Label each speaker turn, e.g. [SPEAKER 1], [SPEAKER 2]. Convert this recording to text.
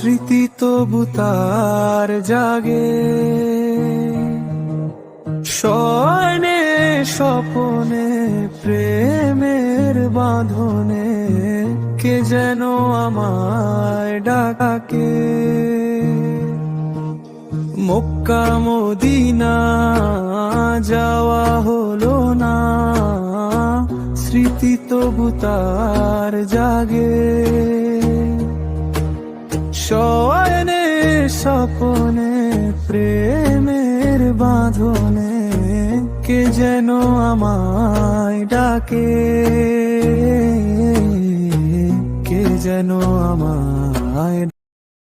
[SPEAKER 1] স্মৃতি তবু তার জাগে, শয়নে স্বপনে প্রেমের বাঁধনে কে যেন আমায় ডাকে। মক্কা মদিনা যাওয়া হলো না, স্মৃতি তবু তার জাগে, শয়নে স্বপনে প্রেমের বাঁধনে কে যেন আমায় ডাকে, কে যেন আমায়